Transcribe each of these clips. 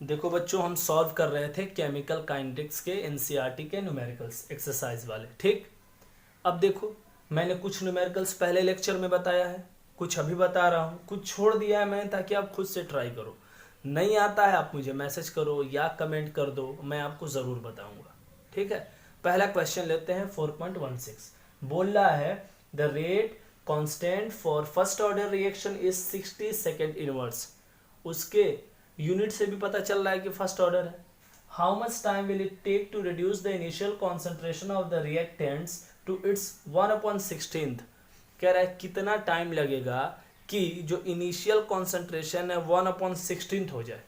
देखो बच्चों, हम सॉल्व कर रहे थे केमिकल काइनेटिक्स के एनसीईआरटी के न्यूमेरिकल्स एक्सरसाइज वाले। ठीक, अब देखो, मैंने कुछ न्यूमेरिकल्स पहले लेक्चर में बताया है, कुछ अभी बता रहा हूँ, कुछ छोड़ दिया है मैंने ताकि आप खुद से ट्राई करो। नहीं आता है आप मुझे मैसेज करो या कमेंट कर दो, मैं आपको ज़रूर बताऊंगा। ठीक है, पहला क्वेश्चन लेते हैं 4.16। बोल रहा है the rate constant for first order reaction is 60 second inverse. उसके यूनिट से भी पता चल रहा है कि फर्स्ट ऑर्डर है। How much time will it take to reduce the initial concentration of the reactants to its 1/16। कह रहा है कितना टाइम लगेगा कि जो इनिशियल कॉन्सेंट्रेशन है 1/16 हो जाए।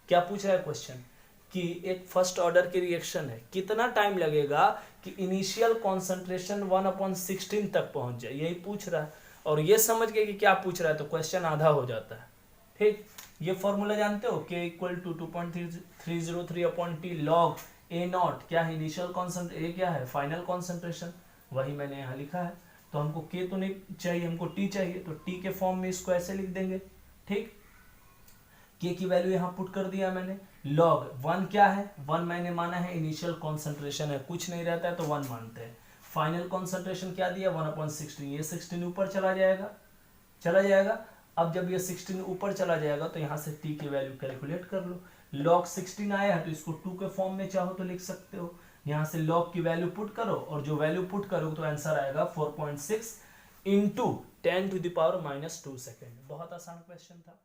क्या पूछ रहा है क्वेश्चन कि एक फर्स्ट ऑर्डर की रिएक्शन है, कितना टाइम लगेगा कि इनिशियल कॉन्सेंट्रेशन 1/16 तक पहुंच जाए, यही पूछ रहा है। और ये समझ के कि क्या पूछ रहा है तो क्वेश्चन आधा हो जाता है। ठीक, ये फॉर्मूला जानते हो, k equal to 2.303 upon t log a naught. क्या है इनिशियल कॉन्सेंट्रेशन, ए क्या है फाइनल कॉन्सेंट्रेशन, वही मैंने यहाँ लिखा है। तो हमको k तो नहीं चाहिए, हमको t चाहिए, तो t के फॉर्म में इसको ऐसे लिख देंगे। ठीक, k की वैल्यू यहाँ पुट कर दिया मैंने। लॉग 1 क्या है, 1 मैंने माना है इनिशियल कॉन्सेंट्रेशन है, कुछ नहीं रहता है तो 1 मानते हैं। फाइनल कॉन्सेंट्रेशन क्या दिया 1/16, ये 16 ऊपर चला जाएगा, चला जाएगा। अब जब ये 16 ऊपर चला जाएगा तो यहाँ से t की वैल्यू कैलकुलेट कर लो। log 16 आया है तो इसको 2 के फॉर्म में चाहो तो लिख सकते हो। यहाँ से log की वैल्यू पुट करो और जो वैल्यू पुट करो तो आंसर आएगा 4.6 इंटू 10⁻² सेकेंड। बहुत आसान क्वेश्चन था।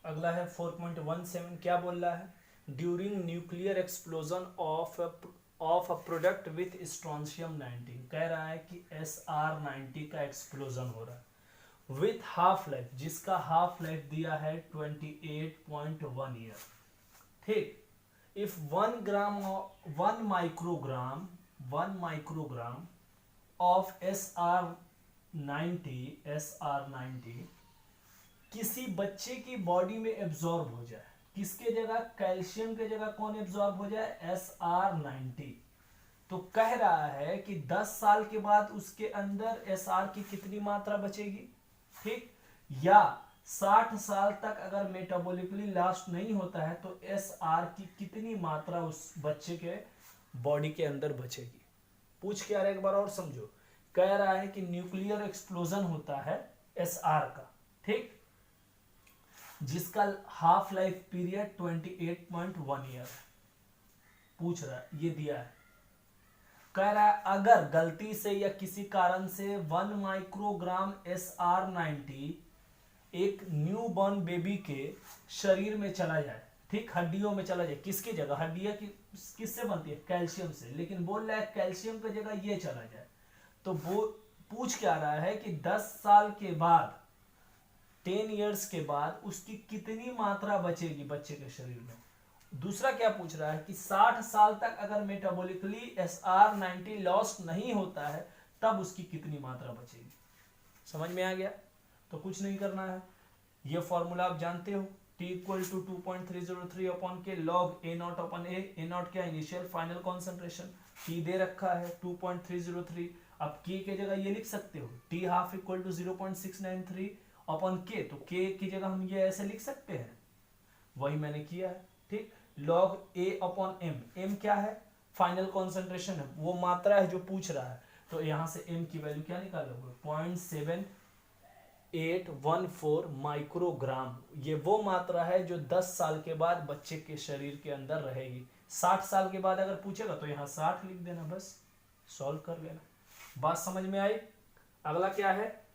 अगला है 4.17। क्या बोल रहा है during nuclear explosion of a product with strontium 19। कह रहा है कि SR90 का एक्सप्लोजन हो रहा है विथ हाफ लाइफ, जिसका हाफ लाइफ दिया है 28.1 ईयर। ठीक, इफ 1 माइक्रोग्राम ऑफ SR90 किसी बच्चे की बॉडी में एब्जॉर्ब हो जाए, किसके जगह, कैल्शियम के जगह कौन एब्जॉर्ब हो जाए, SR90। तो कह रहा है कि 10 साल के बाद उसके अंदर SR की कितनी मात्रा बचेगी। ठीक, या 60 साल तक अगर मेटाबॉलिकली लास्ट नहीं होता है तो SR की कितनी मात्रा उस बच्चे के बॉडी के अंदर बचेगी। पूछ क्या रहा है एक बार और समझो। कह रहा है कि न्यूक्लियर एक्सप्लोजन होता है SR का, ठीक, जिसका हाफ लाइफ पीरियड 28.1 ईयर पूछ रहा है, ये दिया है। कह रहा है अगर गलती से या किसी कारण से 1 माइक्रोग्राम SR90 एक न्यू बॉर्न बेबी के शरीर में चला जाए, ठीक, हड्डियों में चला जाए, किसकी जगह, हड्डियां किससे बनती है, कैल्शियम से, लेकिन बोल रहा है कैल्शियम की जगह ये चला जाए, तो वो पूछ क्या रहा है कि 10 साल के बाद, 10 इयर्स के बाद उसकी कितनी मात्रा बचेगी बच्चे के शरीर में। दूसरा क्या पूछ रहा है कि 60 साल तक अगर मेटाबॉलिकली SR90 लॉस्ट नहीं होता है तब उसकी कितनी मात्रा बचेगी। समझ में आ गया? तो कुछ नहीं करना है, ये फॉर्मूला आप जानते हो, T इक्वल टू 2.303 अपॉन के log a not upon A naught क्या इनिशियल फाइनल कॉन्सेंट्रेशन, T दे रखा है 2.303। अब K के जगह ये लिख सकते हो T half equal to 0.693 upon K, तो K की जगह हम ये ऐसे लिख सकते हैं, वही मैंने किया है। ठीक, log A upon m, m क्या है, फाइनल कॉन्सेंट्रेशन है, वो मात्रा है जो पूछ रहा है, तो यहां से m की वैल्यू क्या निकालोगे 0.7814 माइक्रोग्राम। ये वो मात्रा है जो 10 साल के बाद बच्चे के शरीर के अंदर रहेगी। 60 साल के बाद अगर पूछेगा तो यहाँ 60 लिख देना, बस सॉल्व कर लेना। बात समझ में आई? अगला क्या है,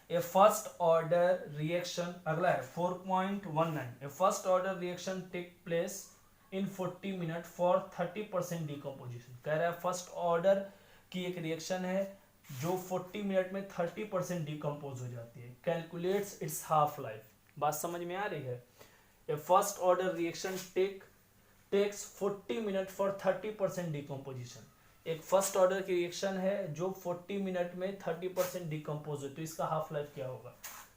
ए फर्स्ट ऑर्डर रिएक्शन। अगला है 4.19। A first order reaction take place in 40 minute for 30% decomposition. कह रहा है फर्स्ट ऑर्डर की एक रिएक्शन है जो 40 मिनट में 30% डिकम्पोज हो जाती है। Calculates its half life. बात समझ में आ रही है? A first order reaction takes 40 minute for 30% decomposition. एक फर्स्ट ऑर्डर की रिएक्शन है जो 40 मिनट में 30% डिकम्पोज हो, तो इसका हाफ लाइफ क्या होगा।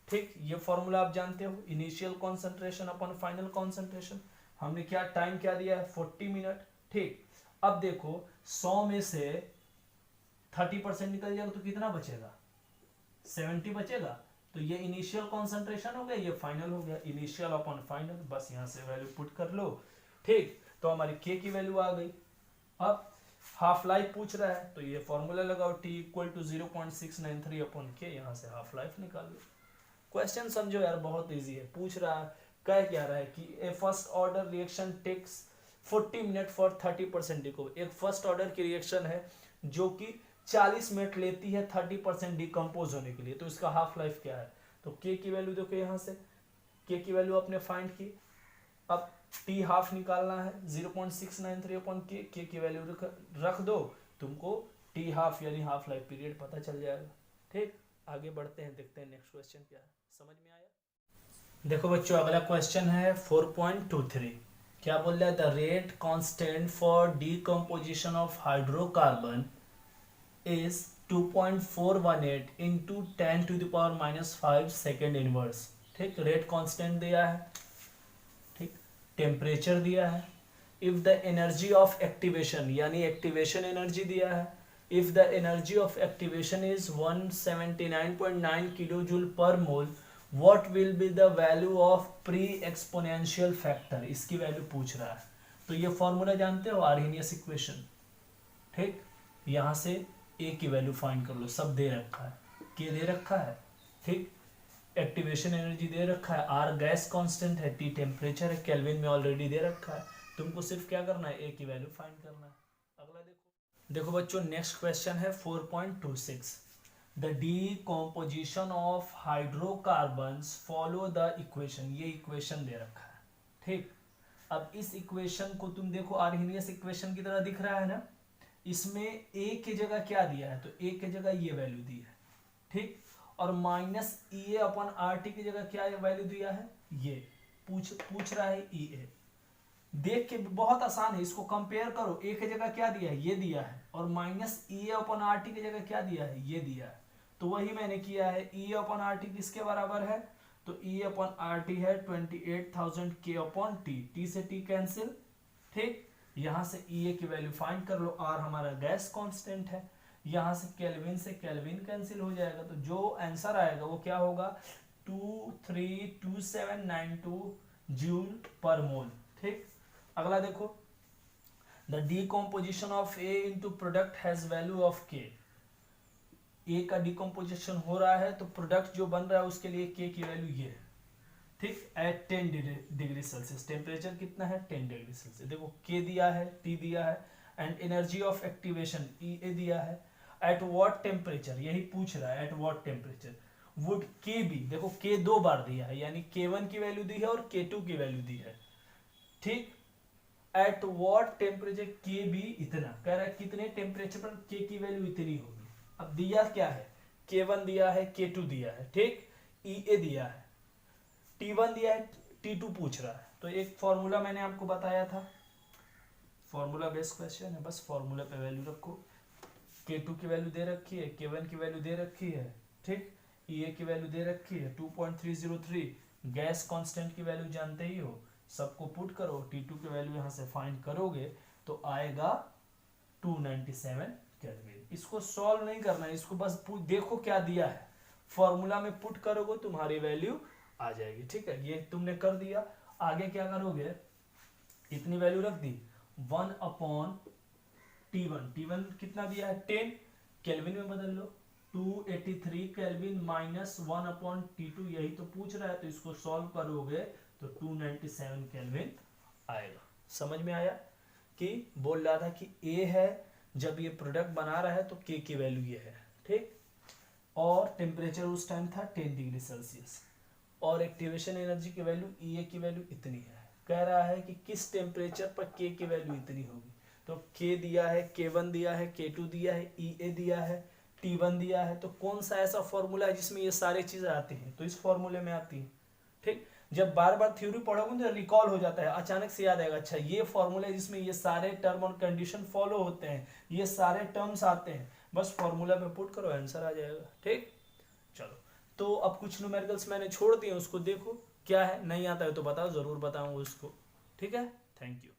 ठीक, ये फॉर्मूला आप जानते हो, initial concentration upon final concentration. हमने क्या टाइम क्या दिया है 40 मिनट। ठीक, अब देखो 100 में से 30% निकल जाएगा तो कितना बचेगा, 70 बचेगा। तो ये इनिशियल कॉन्सेंट्रेशन हो गया, ये फाइनल हो गया, इनिशियल अपॉन फाइनल, बस यहाँ से वैल्यू पुट कर लो। ठीक, तो हमारी के की वैल्यू आ गई। अब हाफ लाइफ पूछ रहा है तो ये फॉर्मूला लगाओ, टी इक्वल टू 0.693 अपॉन के, यहाँ से हाफ लाइफ निकाल लो। क्वेश्चन समझो यार, बहुत इजी है। पूछ रहा है, कह क्या रहा है कि a first order reaction takes 40 minute for 30% deco. एक फर्स्ट ऑर्डर की रिएक्शन है जो कि 40 मिनट लेती है 30% डिकम्पोज होने के लिए, तो इसका हाफ लाइफ क्या है? तो के की वैल्यू देखो, यहाँ से के की वैल्यू आपने फाइंड की। अब टी हाफ निकालना है, 0.693 अपॉन के की वैल्यू रख दो, तुमको टी हाफ यानी हाफ लाइफ पीरियड पता चल जाएगा। ठीक, आगे बढ़ते हैं, देखते हैं नेक्स्ट क्वेश्चन क्या है। समझ में आया? देखो बच्चों, अगला क्वेश्चन है 4.23। क्या बोल रहा है? The rate constant for decomposition of hydrocarbon is 2.418 into 10⁻⁻5 second inverse. ठीक, रेट कांस्टेंट दिया है, ठीक, टेम्परेचर दिया है, if the energy of activation यानी एक्टिवेशन एनर्जी दिया है, if the energy of activation is 179.9 kilojoule per mole, what will be the value of pre exponential factor, इसकी वैल्यू पूछ रहा है। तो ये फॉर्मूला जानते हो, आर्हेनियस इक्वेशन। ठीक, यहां से ए की वैल्यू फाइंड कर लो, सब दे रखा है, के दे रखा है, ठीक, एक्टिवेशन एनर्जी दे रखा है, आर गैस कांस्टेंट है, टी टेम्परेचर है, केल्विन में ऑलरेडी दे रखा है। तुमको सिर्फ क्या करना है, ए की वैल्यू फाइंड करना है। अगला देखो बच्चों, नेक्स्ट क्वेश्चन है 4.26। The decomposition of hydrocarbons follow the equation, ये इक्वेशन दे रखा है। ठीक, अब इस इक्वेशन को तुम देखो, आर्हेनियस इक्वेशन की तरह दिख रहा है ना, इसमें ए की जगह क्या दिया है? तो ए की जगह ये वैल्यू दी है, ठीक, और माइनस ई ए अपॉन आर टी की जगह क्या वैल्यू दिया है? ये पूछ रहा है ई ए। देख के बहुत आसान है, इसको कंपेयर करो, ए की जगह क्या दिया है? ये दिया है, और माइनस ई ए अपॉन आर टी की जगह क्या दिया है? ये दिया है। तो वही मैंने किया है। ई ए अपॉन आर टी किसके बराबर है? तो ई ए अपॉन आर टी है 28,000 के अपॉन टी, टी से टी कैंसिल, ठीक, यहां से ई ए की वैल्यू फाइंड कर लो, आर हमारा गैस कांस्टेंट है, यहां से केल्विन से केल्विन कैंसिल हो जाएगा, तो जो आंसर आएगा वो क्या होगा? 232792 जूल पर मोल। ठीक, अगला देखो, the decomposition of A into product has value of के। ए का डीकम्पोजिशन हो रहा है तो प्रोडक्ट जो बन रहा है उसके लिए के की वैल्यू ये है, ठीक, एट 10 डिग्री सेल्सियस। टेम्परेचर कितना है? 10 डिग्री सेल्सियस। देखो के दिया है, टी दिया है, एंड एनर्जी ऑफ एक्टिवेशन ई ए दिया है। एट व्हाट टेम्परेचर, यही पूछ रहा है, एट व्हाट टेम्परेचर वुड के बी, देखो के दो बार दिया है, यानी K1 की वैल्यू दी है और K2 की वैल्यू दी है। ठीक, एट व्हाट टेम्परेचर के बी इतना, कह रहा है कितने टेम्परेचर पर के की वैल्यू इतनी होगी। अब दिया क्या है? K1 दिया है, K2 दिया है, ठीक, EA दिया है, T1 दिया है, T2 पूछ रहा है। तो एक फॉर्मूला मैंने आपको बताया था, फॉर्मूला बेस्ड क्वेश्चन है, बस फॉर्मूला पे वैल्यू रखो। K2 की वैल्यू दे रखी है, K1 की वैल्यू दे रखी है, ठीक, EA की वैल्यू दे रखी है 2.303, गैस कांस्टेंट की वैल्यू जानते ही हो, सबको पुट करो, T2 की वैल्यू यहाँ से फाइंड करोगे तो आएगा 297 केल्विन। इसको सॉल्व नहीं करना है, इसको बस देखो क्या दिया है, फॉर्मूला में पुट करोगे तुम्हारी वैल्यू आ जाएगी। ठीक है, ये तुमने कर दिया। आगे क्या करोगे? इतनी वैल्यू रख दी, 1 अपॉन T1, T1 कितना दिया है? 10, केल्विन में बदल लो, 283 केल्विन माइनस 1 अपॉन T2, यही तो पूछ रहा है, तो इसको सॉल्व करोगे तो 297 केल्विन आएगा। समझ में आया कि बोल रहा था कि A है, जब ये प्रोडक्ट बना रहा है तो K की वैल्यू ये है, ठीक, और टेम्परेचर उस टाइम था 10 डिग्री सेल्सियस, और एक्टिवेशन एनर्जी की वैल्यू EA की वैल्यू इतनी है। कह रहा है कि किस टेम्परेचर पर K की वैल्यू इतनी होगी, तो K दिया है, K1 दिया है, K2 दिया है, EA दिया है, T1 दिया है, तो कौन सा ऐसा फॉर्मूला है जिसमें ये सारी चीजें आती हैं? तो इस फॉर्मूले में आती है। ठीक, जब बार बार थ्योरी पढ़ोगे तो रिकॉल हो जाता है, अचानक से याद आएगा, अच्छा ये फॉर्मूला है जिसमें ये सारे टर्म और कंडीशन फॉलो होते हैं, ये सारे टर्म्स आते हैं, बस फॉर्मूला में पुट करो, आंसर आ जाएगा। ठीक, चलो, तो अब कुछ न्यूमेरिकल्स मैंने छोड़ दिए, उसको देखो क्या है, नहीं आता है तो बताओ, जरूर बताऊंगा उसको। ठीक है, थैंक यू।